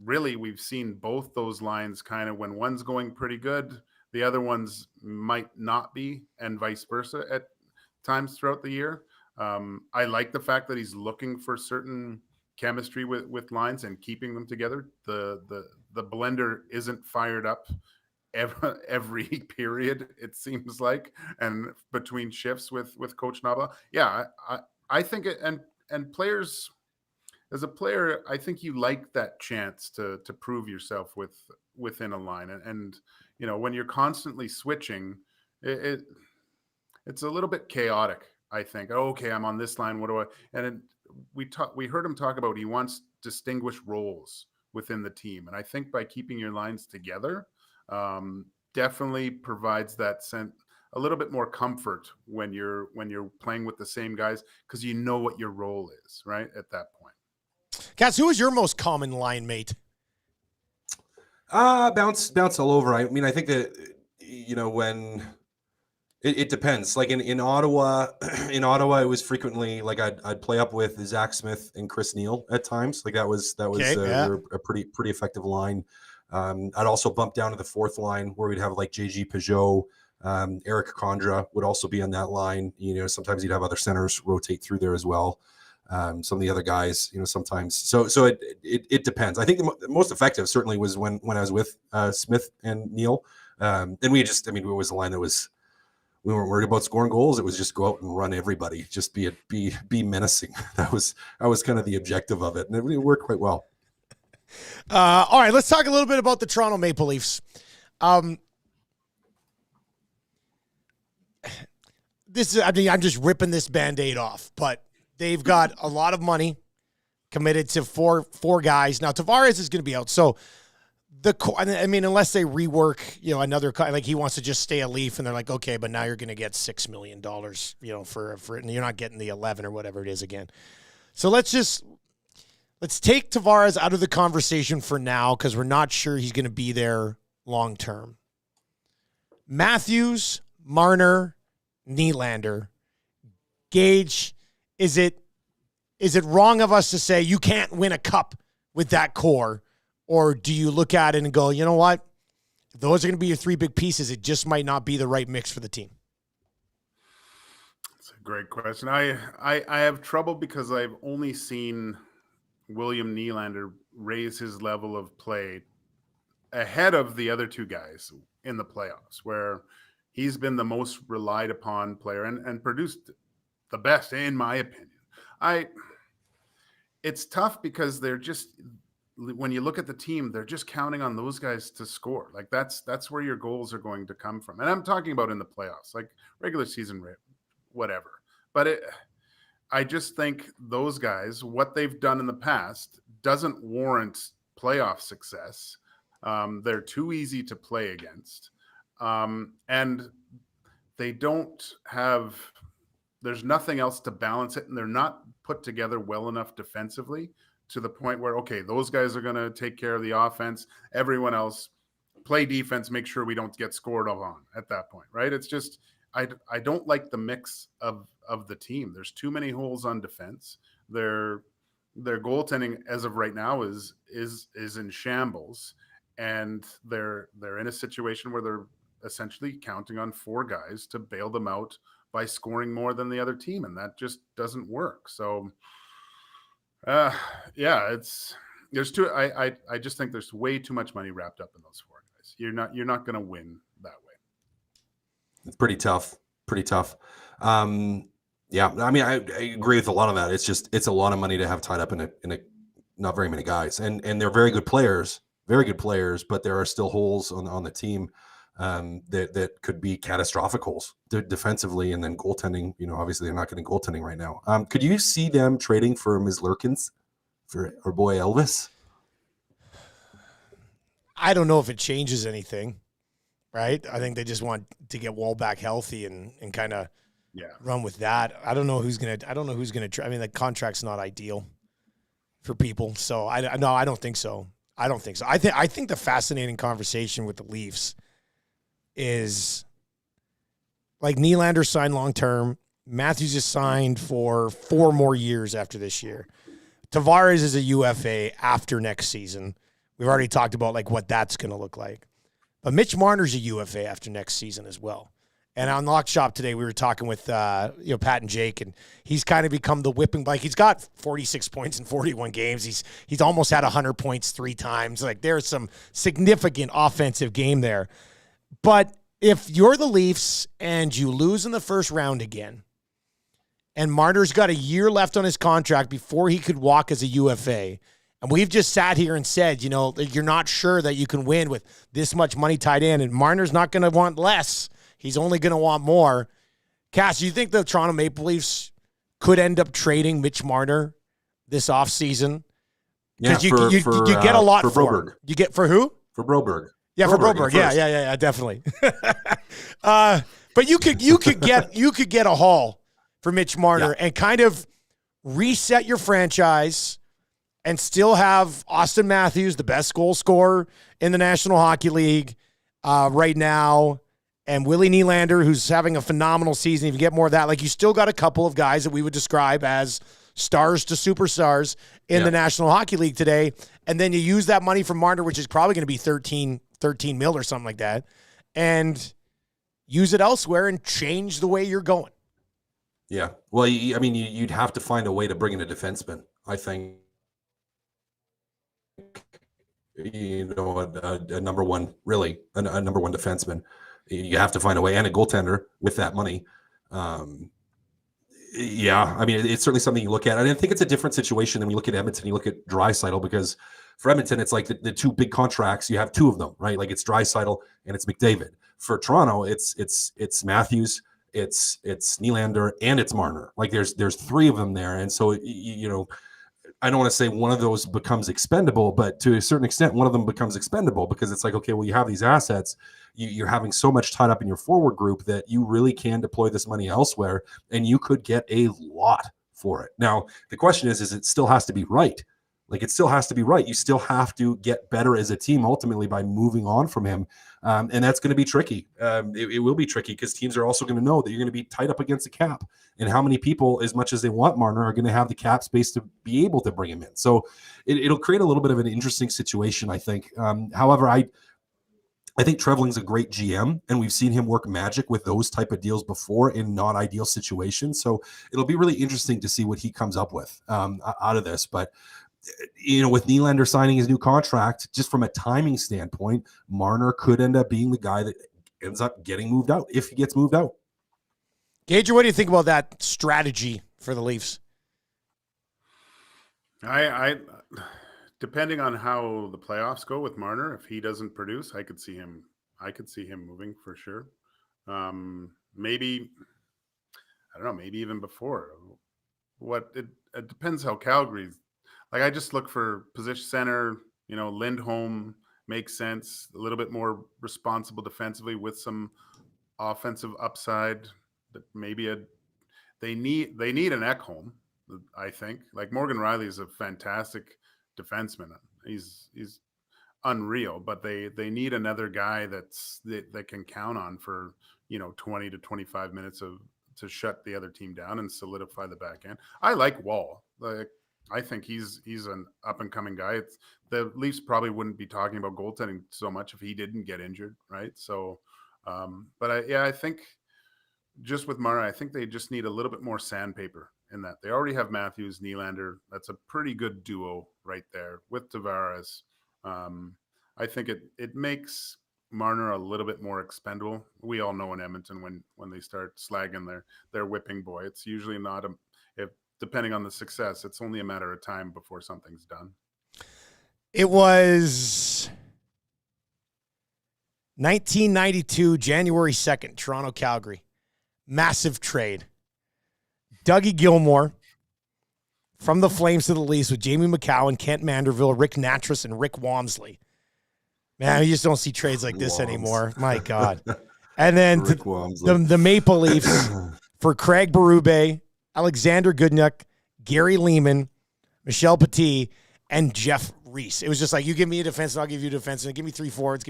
really, we've seen both those lines kind of, when one's going pretty good, the other ones might not be, and vice versa at times throughout the year. I like the fact that he's looking for certain chemistry with lines and keeping them together. The blender isn't fired up every period, it seems like, and between shifts with Coach Knoblauch. Yeah, I think it, and players, as a player, I think you like that chance to prove yourself within a line, and when you're constantly switching, it's a little bit chaotic, I think. Okay, I'm on this line. What do I? And we heard him talk about he wants distinguished roles within the team, and I think by keeping your lines together, definitely provides that sense, a little bit more comfort when you're playing with the same guys, because you know what your role is, right, at that point. Cass, who is your most common line mate? Bounce all over. I mean, I think that, when it depends. Like in Ottawa, it was frequently like I'd play up with Zach Smith and Chris Neal at times. Like that was a pretty effective line. I'd also bump down to the fourth line where we'd have like JG Peugeot, Eric Condra would also be on that line. Sometimes you'd have other centers rotate through there as well. Some of the other guys, sometimes. So it depends. I think the most effective certainly was when I was with Smith and Neal. And it was a line that we weren't worried about scoring goals. It was just go out and run everybody, just be menacing. That was kind of the objective of it, and it really worked quite well. All right, let's talk a little bit about the Toronto Maple Leafs. I'm just ripping this Band-Aid off, but they've got a lot of money committed to four guys. Now, Tavares is going to be out. So, unless they rework, another, like he wants to just stay a Leaf, and they're like, okay, but now you're going to get $6 million, for it, and you're not getting the 11 or whatever it is again. So let's take Tavares out of the conversation for now, because we're not sure he's going to be there long term. Matthews, Marner, Nylander, Gage. Is it wrong of us to say you can't win a cup with that core? Or do you look at it and go, you know what? If those are going to be your three big pieces, it just might not be the right mix for the team. That's a great question. I have trouble because I've only seen William Nylander raise his level of play ahead of the other two guys in the playoffs, where he's been the most relied upon player and produced the best, in my opinion. It's tough because they're just, when you look at the team, they're just counting on those guys to score. Like that's where your goals are going to come from. And I'm talking about in the playoffs, like regular season, whatever. But I just think those guys, what they've done in the past doesn't warrant playoff success. They're too easy to play against. And they don't have, there's nothing else to balance it. And they're not put together well enough defensively to the point where, okay, those guys are going to take care of the offense. Everyone else play defense, make sure we don't get scored on at that point, right? It's just I don't like the mix of the team. There's too many holes on defense. Their goaltending as of right now is in shambles, and they're in a situation where they're essentially counting on 4 guys to bail them out by scoring more than the other team, and that just doesn't work. So there's too I just think there's way too much money wrapped up in those 4 guys. You're not going to win that way. It's pretty tough. Yeah, I mean, I agree with a lot of that. It's a lot of money to have tied up in a not very many guys, and they're very good players, but there are still holes on the team that could be catastrophic holes defensively, and then goaltending. Obviously they're not getting goaltending right now. Could you see them trading for Ms. Lurkins for our boy Elvis? I don't know if it changes anything, right? I think they just want to get Wall back healthy and kind of run with that. I don't know who's gonna try. I mean, the contract's not ideal for people, so I don't think so. I think the fascinating conversation with the Leafs is like Nylander signed long term. Matthews is signed for 4 more years after this year. Tavares is a UFA after next season. We've already talked about like what that's going to look like. But Mitch Marner's a UFA after next season as well. And on Lock Shop today, we were talking with Pat and Jake, and he's kind of become the whipping. Like, he's got 46 points in 41 games. He's almost had 100 points 3 times. Like, there's some significant offensive game there. But if you're the Leafs and you lose in the first round again, and Marner's got a year left on his contract before he could walk as a UFA, and we've just sat here and said, you're not sure that you can win with this much money tied in, and Marner's not going to want less. He's only going to want more. Cass, do you think the Toronto Maple Leafs could end up trading Mitch Marner this offseason? Because you get a lot for Broberg. You get for who? For Broberg. Yeah, for Broberg. Yeah, definitely. But you could get a haul for Mitch Marner and kind of reset your franchise and still have Austin Matthews, the best goal scorer in the National Hockey League right now, and Willie Nylander, who's having a phenomenal season. If you get more of that, like, you still got a couple of guys that we would describe as stars to superstars in the National Hockey League today. And then you use that money from Marner, which is probably going to be 13 mil or something like that, and use it elsewhere and change the way you're going. Yeah. Well, I mean, you'd have to find a way to bring in a defenseman, I think. A number one, really, a number one defenseman. You have to find a way, and a goaltender with that money. I mean, it's certainly something you look at. I think it's a different situation than when you look at Edmonton. You look at Draisaitl, because for Edmonton, it's like the 2 big contracts. You have 2 of them, right? Like, it's Draisaitl and it's McDavid. For Toronto, it's Matthews, it's Nylander, and it's Marner. Like, there's 3 of them there, and so I don't want to say one of those becomes expendable, but to a certain extent, one of them becomes expendable, because it's like, okay, well, you have these assets. You're having so much tied up in your forward group that you really can deploy this money elsewhere, and you could get a lot for it. Now, the question is it still has to be right. Like, it still has to be right. You still have to get better as a team ultimately by moving on from him. And that's going to be tricky. It will be tricky, because teams are also going to know that you're going to be tied up against the cap. And how many people, as much as they want Marner, are going to have the cap space to be able to bring him in. So it'll create a little bit of an interesting situation, I think. However, I think Trevlin's a great GM, and we've seen him work magic with those type of deals before in non-ideal situations. So it'll be really interesting to see what he comes up with out of this. But with Nylander signing his new contract, just from a timing standpoint, Marner could end up being the guy that ends up getting moved out if he gets moved out. Gage, what do you think about that strategy for the Leafs? I depending on how the playoffs go with Marner, if he doesn't produce, I could see him moving for sure. Maybe, I don't know, maybe even before. It depends how Calgary's. Like, I just look for position center, Lindholm makes sense, a little bit more responsible defensively with some offensive upside. But maybe they need an Ekholm, I think. Like, Morgan Riley is a fantastic defenseman. He's unreal, but they need another guy that can count on for 20 to 25 minutes to shut the other team down and solidify the back end. I like Wall. I think he's an up and coming guy. The Leafs probably wouldn't be talking about goaltending so much if he didn't get injured, right? So, but I think just with Mara, I think they just need a little bit more sandpaper in that. They already have Matthews, Nylander. That's a pretty good duo right there with Tavares. I think it makes Marner a little bit more expendable. We all know in Edmonton when they start slagging their whipping boy, it's usually not depending on the success, it's only a matter of time before something's done. It was 1992, January 2nd, Toronto, Calgary. Massive trade. Dougie Gilmour from the Flames to the Leafs with Jamie McCowan, Kent Manderville, Rick Natras, and Rick Wamsley. Man, you just don't see trades like this anymore. My God. And then the Maple Leafs for Craig Berube, Alexander Goodnuck, Gary Lehman, Michel Petit, and Jeff Reese. It was just like, you give me a defense, and I'll give you a defense, and give me three forwards,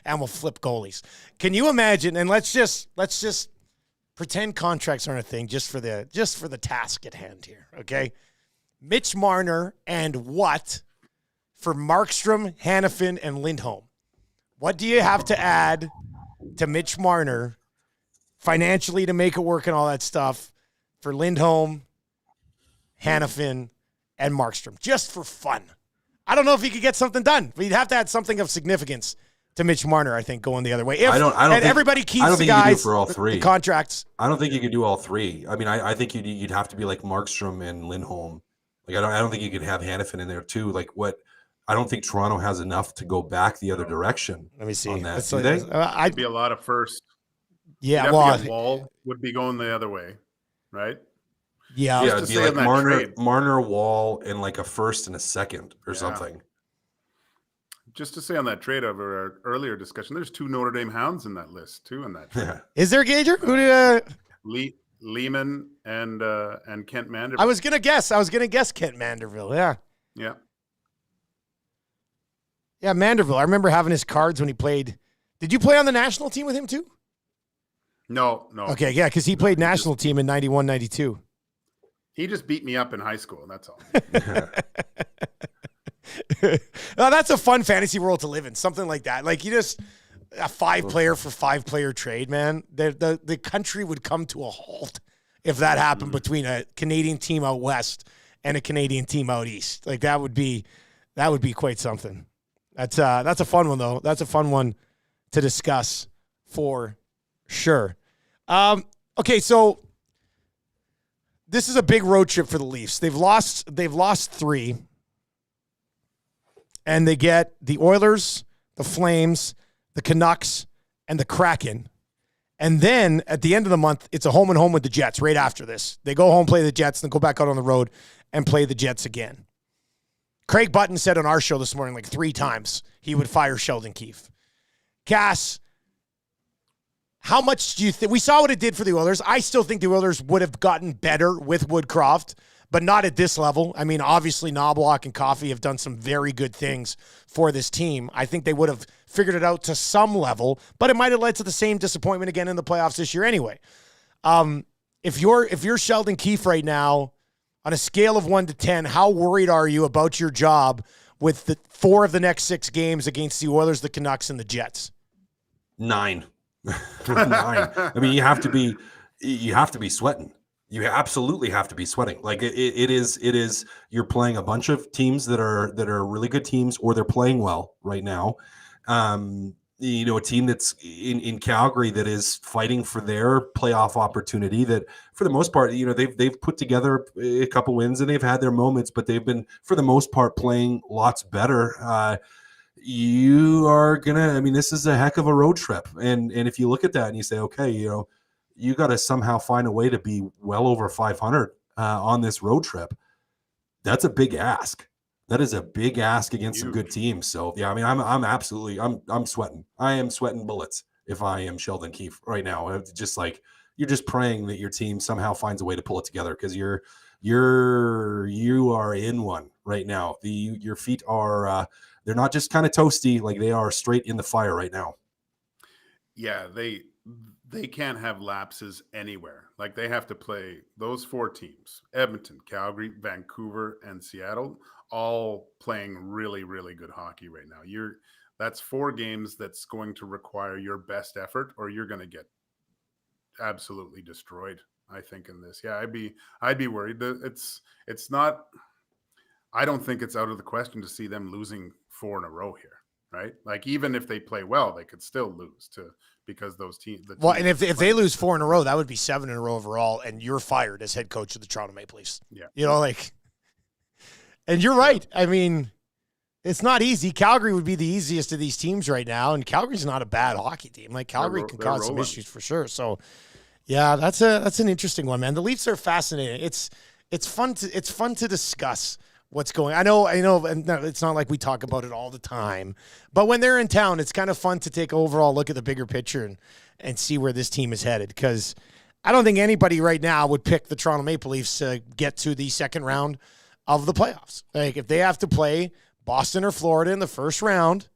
and we'll flip goalies. Can you imagine? And let's just pretend contracts aren't a thing, just for the task at hand here, okay? Mitch Marner and what for Markstrom, Hannafin, and Lindholm? What do you have to add to Mitch Marner financially to make it work and all that stuff for Lindholm, Hannafin, and Markstrom, just for fun? I don't know if he could get something done, but you'd have to add something of significance to Mitch Marner, I think, going the other way. I don't think everybody keeps the guys for all three. The contracts. I don't think you could do all three. I mean, I think you'd have to be like Markstrom and Lindholm. Like, I don't think you could have Hannafin in there too. Like, I don't think Toronto has enough to go back the other direction. Let me see. On that. It'd be a lot of first. Yeah, Wall would be going the other way, right? Yeah, it'd be like Marner, Wall, and like a first and a second or something. Just to say on that trade over our earlier discussion, there's 2 Notre Dame Hounds in that list too. In that trade. Yeah. Is there, Gager? Who did Lehman and Kent Manderville? I was gonna guess Kent Manderville. Yeah. Yeah, Manderville. I remember having his cards when he played. Did you play on the national team with him too? No. Okay, yeah, because he played national team in 91, 92. He just beat me up in high school. That's all. Well, that's a fun fantasy world to live in. Something like that. Like, a 5-player for 5-player trade, man. The country would come to a halt if that happened between a Canadian team out west and a Canadian team out east. Like, that would be quite something. That's a fun one though. That's a fun one to discuss for sure. Okay, so this is a big road trip for the Leafs. They've lost 3. And they get the Oilers, the Flames, the Canucks, and the Kraken. And then at the end of the month, it's a home and home with the Jets right after this. They go home, play the Jets, then go back out on the road and play the Jets again. Craig Button said on our show this morning like 3 times he would fire Sheldon Keefe. Cass, how much do you think? We saw what it did for the Oilers. I still think the Oilers would have gotten better with Woodcroft, but not at this level. I mean, obviously, Knobloch and Coffey have done some very good things for this team. I think they would have figured it out to some level, but it might have led to the same disappointment again in the playoffs this year anyway. If you're Sheldon Keefe right now, on a scale of 1 to 10, how worried are you about your job with the 4 of the next 6 games against the Oilers, the Canucks, and the Jets? 9. 9. I mean, you have to be sweating. You absolutely have to be sweating. Like it is. You're playing a bunch of teams that are really good teams, or they're playing well right now. A team that's in Calgary that is fighting for their playoff opportunity. That for the most part, they've put together a couple wins and they've had their moments, but they've been for the most part playing lots better. You are gonna. I mean, this is a heck of a road trip, and if you look at that and you say, okay, you got to somehow find a way to be well over 500 on this road trip. That's a big ask. That is a big ask against some good teams. So yeah, I mean, I'm sweating. I am sweating bullets if I am Sheldon Keefe right now. It's just like, you're just praying that your team somehow finds a way to pull it together, because you are in one right now. Your feet are they're not just kind of toasty, like they are straight in the fire right now. Yeah, they can't have lapses anywhere. Like, they have to play those 4 teams: Edmonton, Calgary, Vancouver, and Seattle, all playing really, really good hockey right now. That's 4 games that's going to require your best effort, or you're going to get absolutely destroyed, I think, in this. Yeah, I'd be worried. It's not, I don't think it's out of the question to see them losing 4 in a row here, right? Like, even if they play well, they could still lose because those teams. Well, and if they lose 4 in a row, that would be 7 in a row overall, and you're fired as head coach of the Toronto Maple Leafs. Yeah. You know, like, and you're right. I mean, it's not easy. Calgary would be the easiest of these teams right now, and Calgary's not a bad hockey team. Like, Calgary can cause some issues for sure. So, yeah, that's an interesting one, man. The Leafs are fascinating. It's fun to discuss what's going. I know, and it's not like we talk about it all the time, but when they're in town, it's kind of fun to take an overall look at the bigger picture and see where this team is headed. Because I don't think anybody right now would pick the Toronto Maple Leafs to get to the second round of the playoffs. Like, if they have to play Boston or Florida in the first round,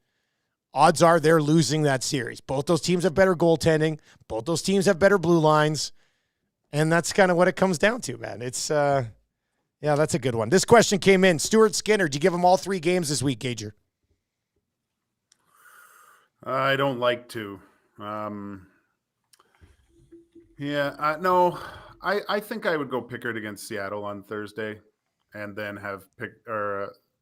odds are they're losing that series. Both those teams have better goaltending. Both those teams have better blue lines. And that's kind of what it comes down to, man. It's, yeah, that's a good one. This question came in. Stuart Skinner, did you give him all 3 games this week, Gager? I don't like to. No, I think I would go Pickard against Seattle on Thursday, and then have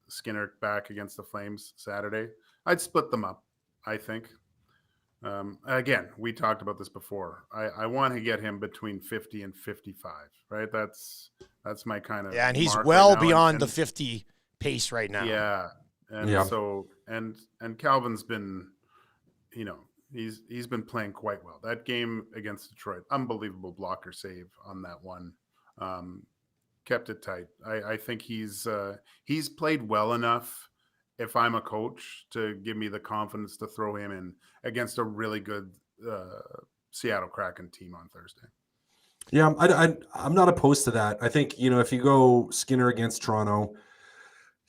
Skinner back against the Flames Saturday. I'd split them up, I think. Again, we talked about this before. I want to get him between 50 and 55, right? That's my kind of, yeah, and he's well right beyond the 50 pace right now. Yeah. And so Calvin's been, he's been playing quite well. That game against Detroit, unbelievable blocker save on that one. Kept it tight. I think he's played well enough, if I'm a coach, to give me the confidence to throw him in against a really good Seattle Kraken team on Thursday. Yeah, I'm not opposed to that. I think, if you go Skinner against Toronto,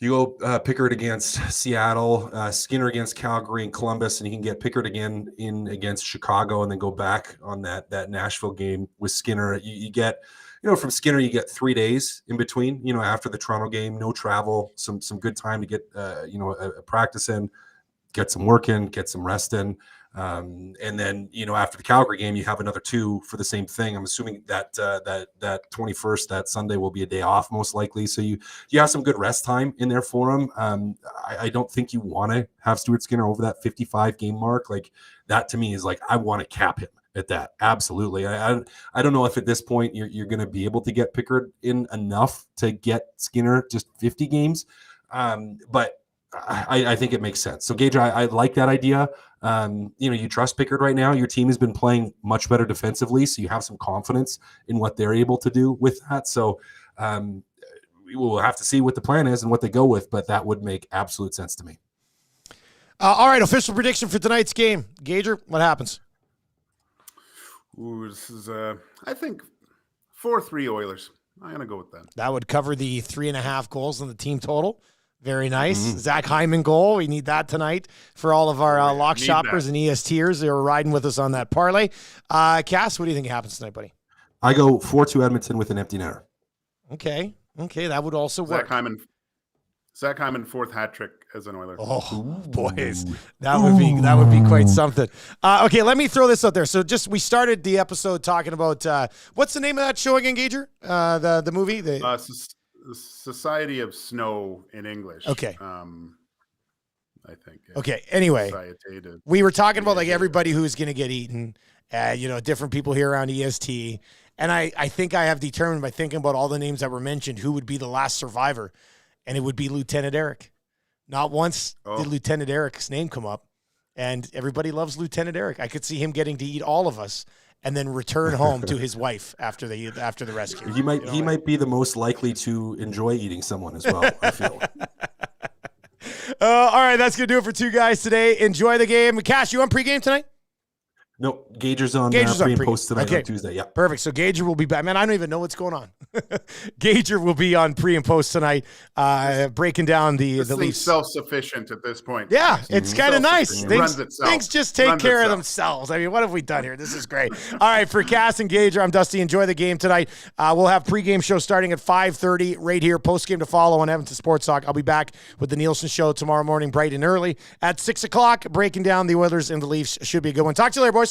you go Pickard against Seattle, Skinner against Calgary and Columbus, and you can get Pickard again in against Chicago, and then go back on that Nashville game with Skinner. You get, from Skinner, you get 3 days in between, after the Toronto game, no travel, some good time to get, a practice in, get some work in, get some rest in. And then, after the Calgary game, you have another 2 for the same thing. I'm assuming that 21st, that Sunday, will be a day off most likely. So you have some good rest time in there for him. I don't think you want to have Stuart Skinner over that 55 game mark. Like, that to me is like, I want to cap him at that. Absolutely. I don't know if at this point you're going to be able to get Pickard in enough to get Skinner just 50 games. But I think it makes sense. So Gage, I like that idea. You trust Pickard right now. Your team has been playing much better defensively, so you have some confidence in what they're able to do with that. So we will have to see what the plan is and what they go with, but that would make absolute sense to me. All right, official prediction for tonight's game. Gager, what happens? Ooh, this is, I think, 4-3 Oilers. I'm going to go with that. That would cover the 3.5 goals in the team total. Very nice. Mm-hmm. Zach Hyman goal. We need that tonight for all of our lock shoppers and ESTers. They were riding with us on that parlay. Cass, what do you think happens tonight, buddy? I go 4-2 Edmonton with an empty netter. Okay, that would also work. Zach Hyman 4th hat trick as an Oiler. Oh, boys, that would be quite something. Okay, let me throw this out there. So we started the episode talking about what's the name of that show again, Gager? The movie, Society of Snow in English. Okay. I think. Yeah. Okay. Anyway, we were talking about like everybody who's going to get eaten, different people here around EST. And I think I have determined by thinking about all the names that were mentioned, who would be the last survivor. And it would be Lieutenant Eric. Not once did Lieutenant Eric's name come up. And everybody loves Lieutenant Eric. I could see him getting to eat all of us and then return home to his wife after the rescue. He might be the most likely to enjoy eating someone as well, I feel. All right, that's going to do it for two guys today. Enjoy the game. Cash, you on pregame tonight? No, Gager's on pre and post tonight on Tuesday. Yeah. Perfect. So Gager will be back. Man, I don't even know what's going on. Gager will be on pre and post tonight, breaking down the Leafs. Self-sufficient at this point. Yeah, it's kind of nice. Things just take care of themselves. I mean, what have we done here? This is great. All right, for Cass and Gager, I'm Dusty. Enjoy the game tonight. We'll have pregame show starting at 5:30 right here. Postgame to follow on Edmonton Sports Talk. I'll be back with the Nielsen Show tomorrow morning, bright and early at 6 o'clock, breaking down the Oilers and the Leafs. Should be a good one. Talk to you later, boys.